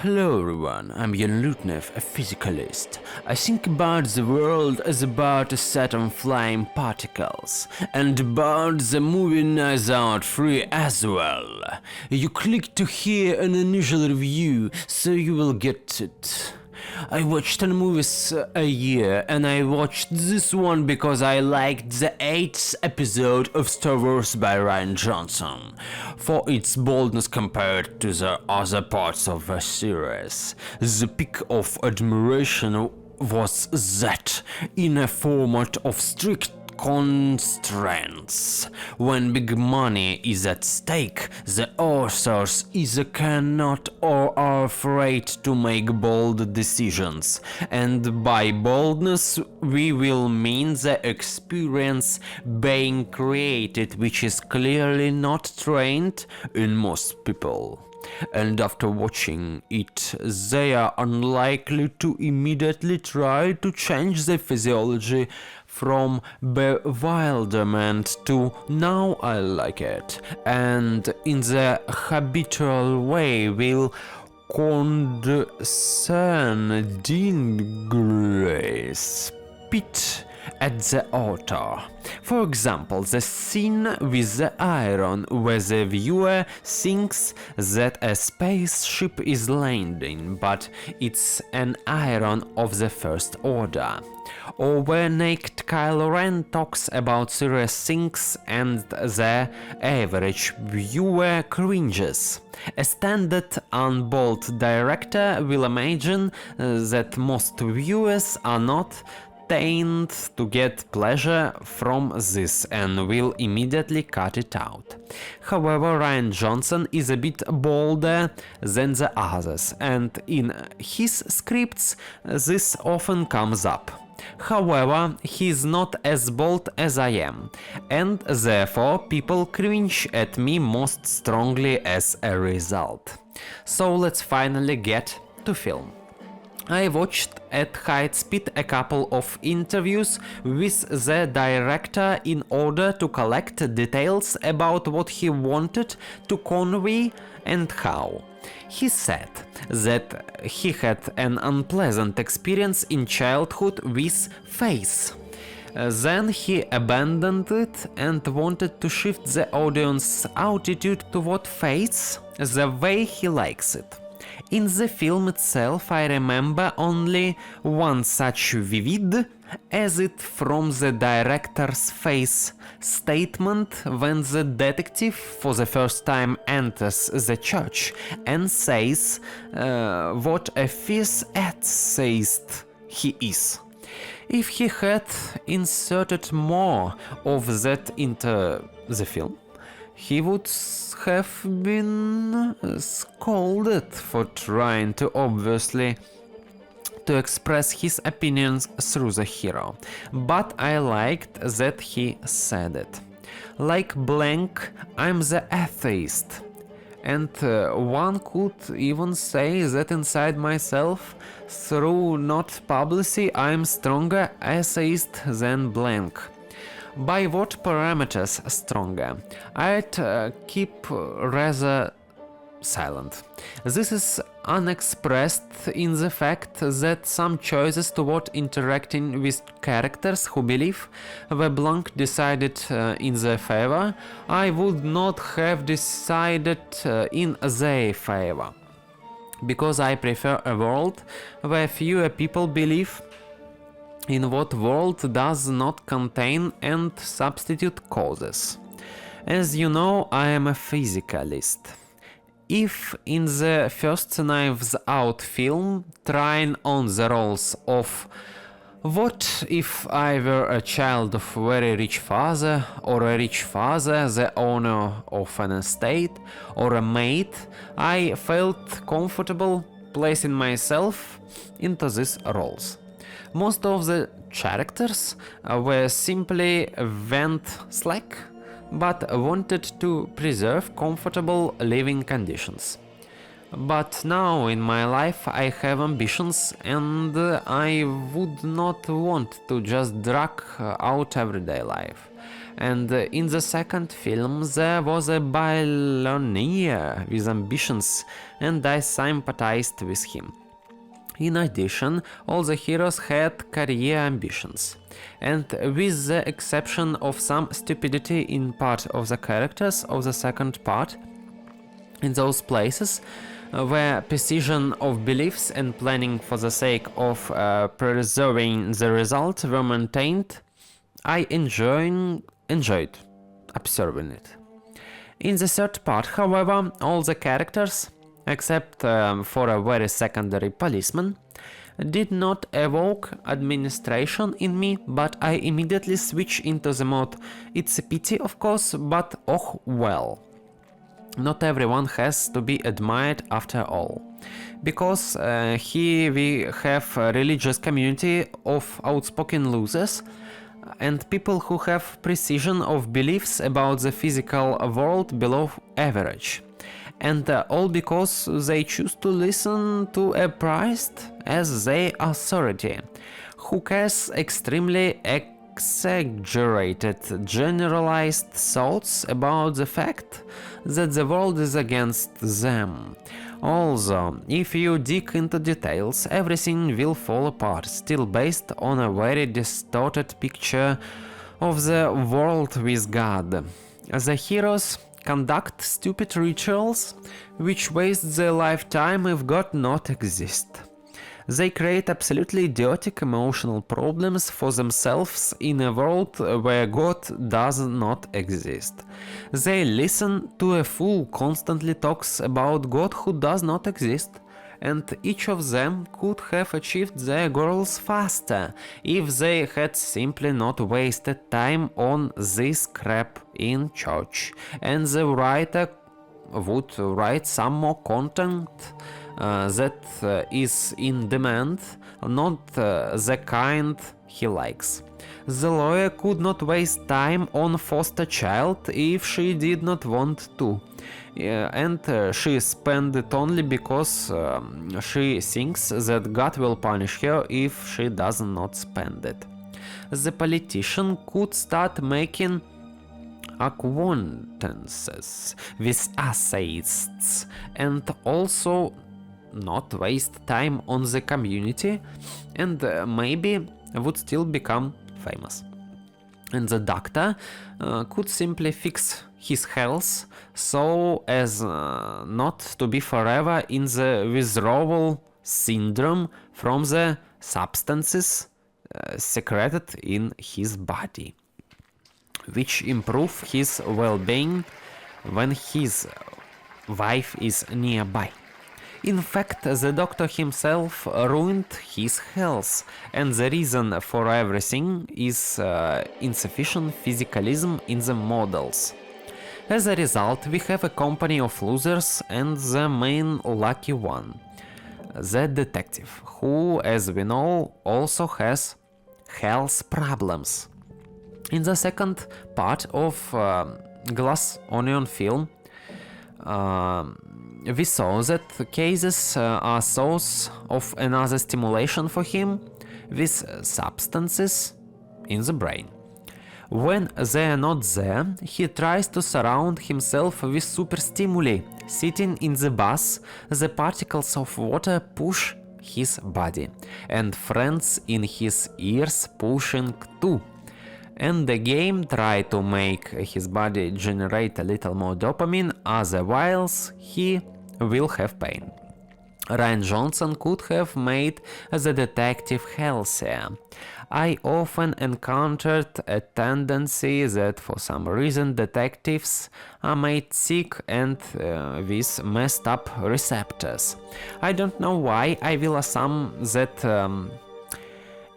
Hello everyone, I'm Jan Lutnev, a physicalist. I think about the world as about a set of flying particles, and about the movie Knives Out 3 as well. You click to hear an unusual review, so you will get it. I watched 10 movies a year, and I watched this one because I liked the 8th episode of Star Wars by Rian Johnson, for its boldness compared to the other parts of the series. The peak of admiration was that, in a format of strict constraints, when big money is at stake, the authors either cannot or are afraid to make bold decisions, and by boldness we will mean the experience being created, which is clearly not trained in most people. And after watching it, they are unlikely to immediately try to change the physiology from bewilderment to now I like it, and in the habitual way will condescendingly spit at the author. For example, the scene with the iron, where the viewer thinks that a spaceship is landing, but it's an iron of the first order. Or where naked Kylo Ren talks about serious things and the average viewer cringes. A standard unbold director will imagine that most viewers are not trained to get pleasure from this and will immediately cut it out. However, Rian Johnson is a bit bolder than the others, and in his scripts this often comes up. However, he is not as bold as I am, and therefore people cringe at me most strongly as a result. So let's finally get to film. I watched at high speed a couple of interviews with the director in order to collect details about what he wanted to convey and how. He said that he had an unpleasant experience in childhood with face. Then he abandoned it and wanted to shift the audience's attitude toward face the way he likes it. In the film itself, I remember only one such vivid as it from the director's face statement when the detective for the first time enters the church and says what a fierce atheist he is. If he had inserted more of that into the film, he would have been scolded for trying to obviously to express his opinions through the hero, but I liked that he said it. Like blank, I'm the atheist. And one could even say that inside myself, through not publicity, I'm stronger atheist than blank. By what parameters stronger? I'd keep rather silent. This is unexpressed in the fact that some choices toward interacting with characters who believe were blank decided in their favor, I would not have decided in their favor, because I prefer a world where fewer people believe in what world does not contain and substitute causes. As you know, I am a physicalist. If in the first Knives Out film, trying on the roles of what if I were a child of a very rich father, or a rich father, the owner of an estate, or a maid, I felt comfortable placing myself into these roles. Most of the characters were simply went slack, but wanted to preserve comfortable living conditions. But now in my life I have ambitions, and I would not want to just drag out everyday life. And in the second film there was a billionaire with ambitions, and I sympathized with him. In addition, all the heroes had career ambitions, and with the exception of some stupidity in part of the characters of the second part, in those places where precision of beliefs and planning for the sake of preserving the result were maintained, I enjoyed observing it. In the third part, however, all the characters, except for a very secondary policeman, did not evoke administration in me, but I immediately switched into the mode. It's a pity, of course, but oh well. Not everyone has to be admired after all. Because here we have a religious community of outspoken losers and people who have precision of beliefs about the physical world below average. And all because they choose to listen to a priest as their authority, who has extremely exaggerated, generalized thoughts about the fact that the world is against them. Also, if you dig into details, everything will fall apart, still based on a very distorted picture of the world with God. The heroes conduct stupid rituals which waste their lifetime if God not exist. They create absolutely idiotic emotional problems for themselves in a world where God does not exist. They listen to a fool constantly talks about God who does not exist, and each of them could have achieved their goals faster if they had simply not wasted time on this crap in church, and the writer would write some more content that is in demand, not the kind he likes. The lawyer could not waste time on foster child if she did not want to, and she spent it only because she thinks that God will punish her if she does not spend it. The politician could start making acquaintances with atheists and also not waste time on the community, and maybe would still become famous. And the doctor could simply fix his health so as not to be forever in the withdrawal syndrome from the substances secreted in his body, which improve his well-being when his wife is nearby. In fact, the doctor himself ruined his health, and the reason for everything is insufficient physicalism in the models. As a result, we have a company of losers and the main lucky one, the detective, who, as we know, also has health problems. In the second part of Glass Onion film, we saw that cases are source of another stimulation for him with substances in the brain. When they are not there, he tries to surround himself with superstimuli. Sitting in the bus, the particles of water push his body, and friends in his ears pushing too. And the game tried to make his body generate a little more dopamine, otherwise he will have pain. Ryan Johnson could have made the detective healthier. I often encountered a tendency that for some reason detectives are made sick and with messed up receptors. I don't know why. I will assume that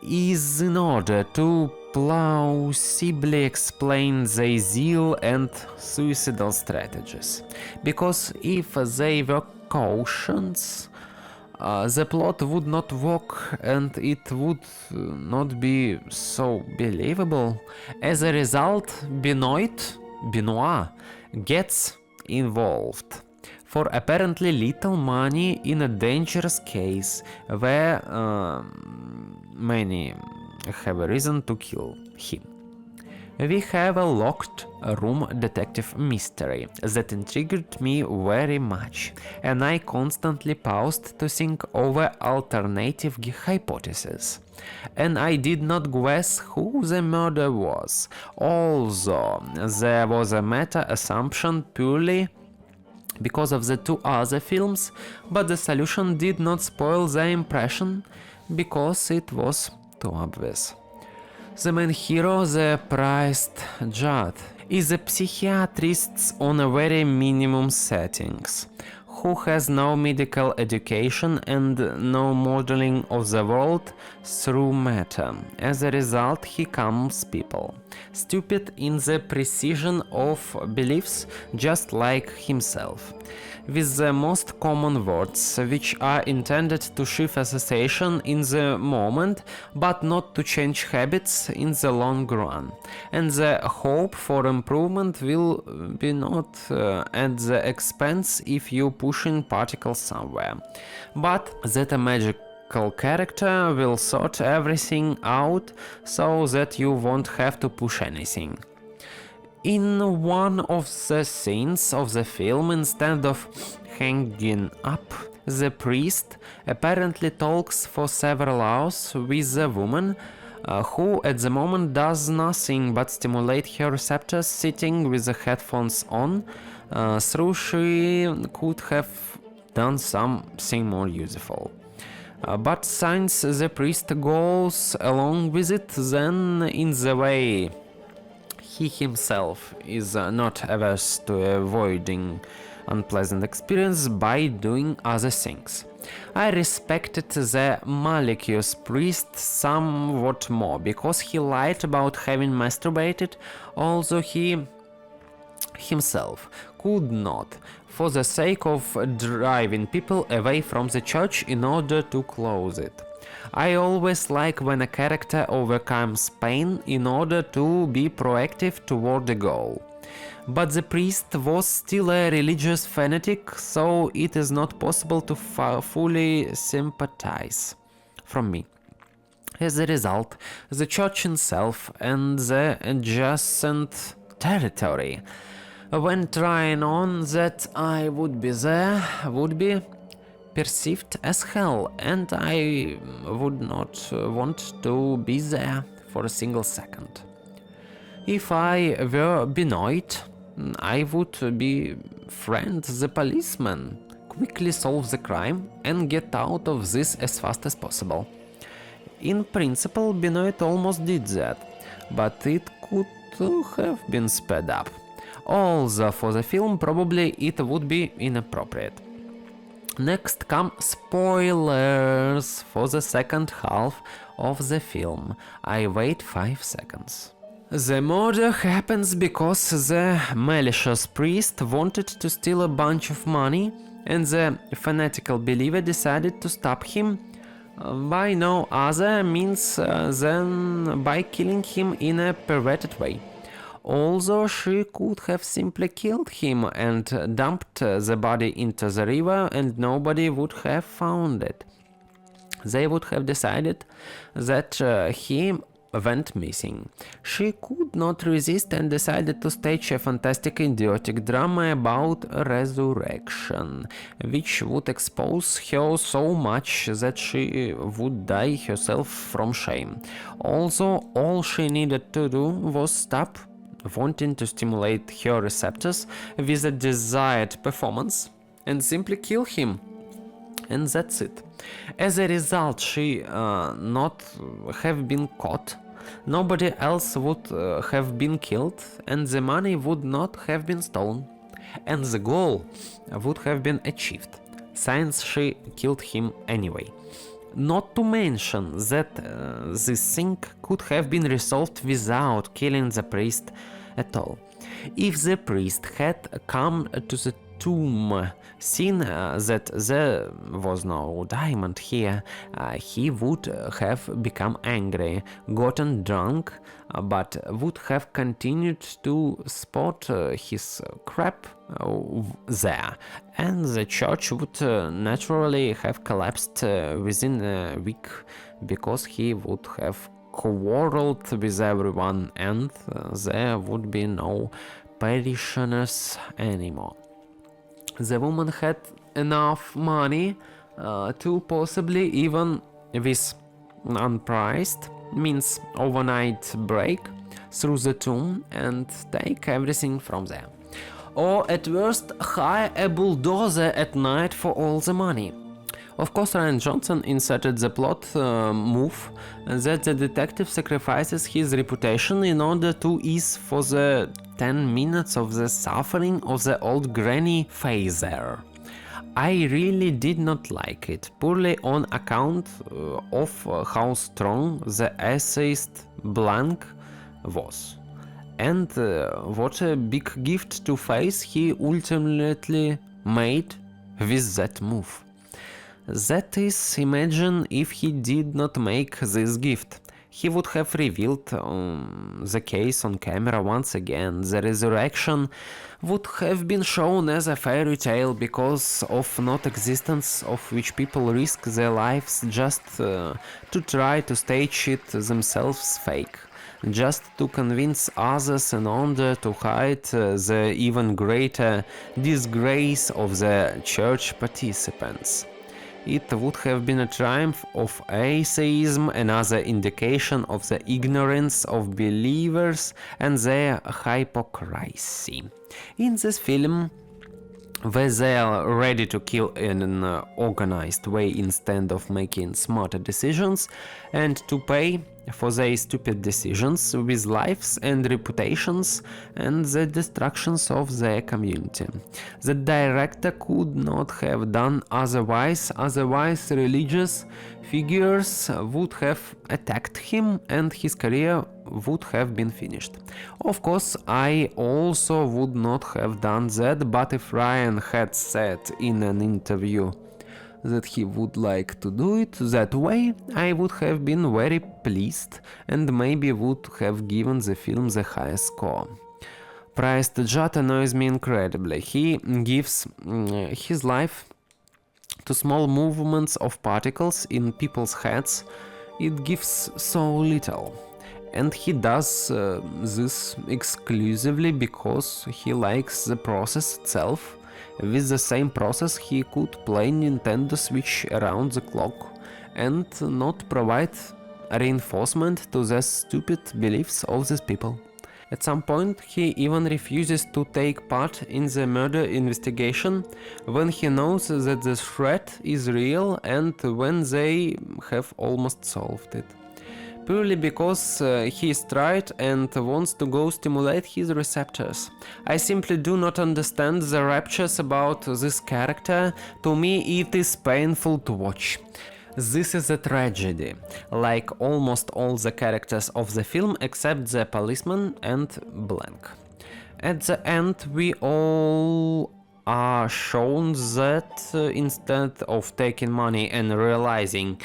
is in order to plausibly explain their zeal and suicidal strategies. Because if they were cautions, the plot would not work and it would not be so believable. As a result, Benoit gets involved for apparently little money in a dangerous case where many have a reason to kill him. We have a locked room detective mystery that intrigued me very much, and I constantly paused to think over alternative hypotheses. And I did not guess who the murderer was, although there was a meta-assumption purely because of the two other films, but the solution did not spoil the impression because it was too obvious. The main hero, the priest Judd, is a psychiatrist on a very minimum settings, who has no medical education and no modeling of the world through matter. As a result, he calms people, stupid in the precision of beliefs just like himself, with the most common words, which are intended to shift association in the moment, but not to change habits in the long run. And the hope for improvement will be not at the expense if you push in particles somewhere, but that a magical character will sort everything out so that you won't have to push anything. In one of the scenes of the film, instead of hanging up, the priest apparently talks for several hours with the woman, who at the moment does nothing but stimulate her receptors sitting with the headphones on, through she could have done something more useful. But since the priest goes along with it, then in the way he himself is not averse to avoiding unpleasant experience by doing other things. I respected the malicious priest somewhat more because he lied about having masturbated, although he himself could not, for the sake of driving people away from the church in order to close it. I always like when a character overcomes pain in order to be proactive toward the goal. But the priest was still a religious fanatic, so it is not possible to fully sympathize from me. As a result, the church itself and the adjacent territory, when trying on that I would be there, would be perceived as hell, and I would not want to be there for a single second. If I were Benoit, I would befriend the policeman, quickly solve the crime, and get out of this as fast as possible. In principle, Benoit almost did that, but it could have been sped up. Although for the film, probably it would be inappropriate. Next come spoilers for the second half of the film. I wait 5 seconds. The murder happens because the malicious priest wanted to steal a bunch of money, and the fanatical believer decided to stop him by no other means than by killing him in a perverted way. Although she could have simply killed him and dumped the body into the river and nobody would have found it. They would have decided that he went missing. She could not resist and decided to stage a fantastic idiotic drama about resurrection, which would expose her so much that she would die herself from shame. Also, all she needed to do was stop wanting to stimulate her receptors with a desired performance and simply kill him. And that's it. As a result, she not have been caught, nobody else would have been killed, and the money would not have been stolen, and the goal would have been achieved, since she killed him anyway. Not to mention that this thing could have been resolved without killing the priest at all. If the priest had come to the tomb, seen that there was no diamond here, he would have become angry, gotten drunk, but would have continued to spot his crap there, and the church would naturally have collapsed within a week because he would have quarreled with everyone, and there would be no parishioners anymore. The woman had enough money to possibly, even with unpriced means, overnight break through the tomb and take everything from there. Or at worst, hire a bulldozer at night for all the money. Of course, Ryan Johnson inserted the plot move that the detective sacrifices his reputation in order to ease for the 10 minutes of the suffering of the old granny phaser. I really did not like it, purely on account of how strong the essayist Blank was. And what a big gift to face he ultimately made with that move. That is, imagine if he did not make this gift. He would have revealed the case on camera once again. The resurrection would have been shown as a fairy tale because of not existence of which people risk their lives just to try to stage it themselves fake. Just to convince others in order to hide the even greater disgrace of the church participants. It would have been a triumph of atheism, another indication of the ignorance of believers and their hypocrisy. In this film, where they are ready to kill in an organized way instead of making smarter decisions, and to pay for their stupid decisions with lives and reputations and the destructions of their community. The director could not have done otherwise religious figures would have attacked him and his career would have been finished. Of course, I also would not have done that, but if Ryan had said in an interview that he would like to do it that way, I would have been very pleased and maybe would have given the film the highest score. Priced Judd annoys me incredibly. He gives his life to small movements of particles in people's heads. It gives so little. And he does this exclusively because he likes the process itself. With the same process he could play Nintendo Switch around the clock and not provide reinforcement to the stupid beliefs of these people. At some point he even refuses to take part in the murder investigation when he knows that the threat is real and when they have almost solved it. Purely because he is tried and wants to go stimulate his receptors. I simply do not understand the raptures about this character. To me it is painful to watch. This is a tragedy, like almost all the characters of the film except the policeman and Blank. At the end we all are shown that instead of taking money and realizing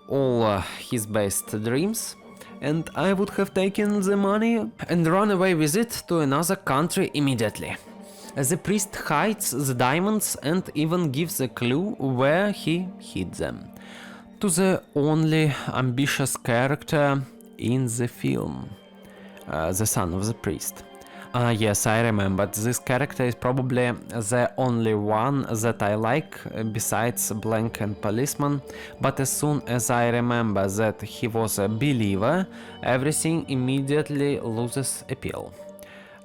all his best dreams, and I would have taken the money and run away with it to another country immediately. The priest hides the diamonds and even gives a clue where he hid them. To the only ambitious character in the film, the son of the priest. Yes, I remembered. This character is probably the only one that I like besides Blank and Policeman, but as soon as I remember that he was a believer, everything immediately loses appeal.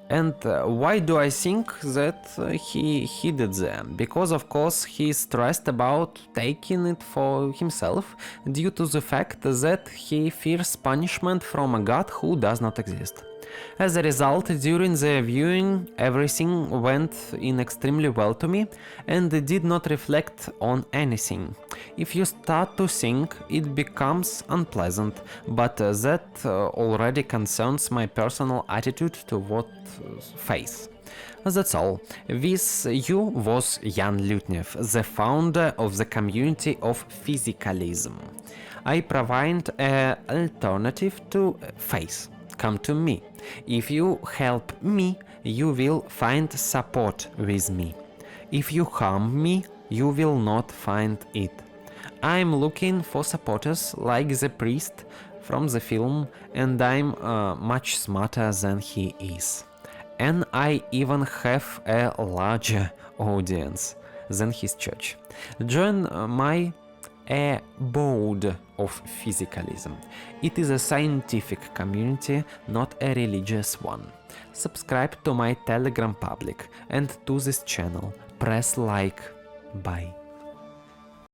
And why do I think that he hid it there? Because of course he is stressed about taking it for himself due to the fact that he fears punishment from a god who does not exist. As a result, during the viewing, everything went in extremely well to me and did not reflect on anything. If you start to think, it becomes unpleasant, but that already concerns my personal attitude toward faith. That's all. With you was Jan Lutnev, the founder of the community of physicalism. I provide an alternative to faith. Come to me. If you help me, you will find support with me. If you harm me, you will not find it. I'm looking for supporters like the priest from the film, and I'm much smarter than he is. And I even have a larger audience than his church. Join my abode of physicalism. It is a scientific community, not a religious one. Subscribe to my Telegram public and to this channel. Press like. Bye.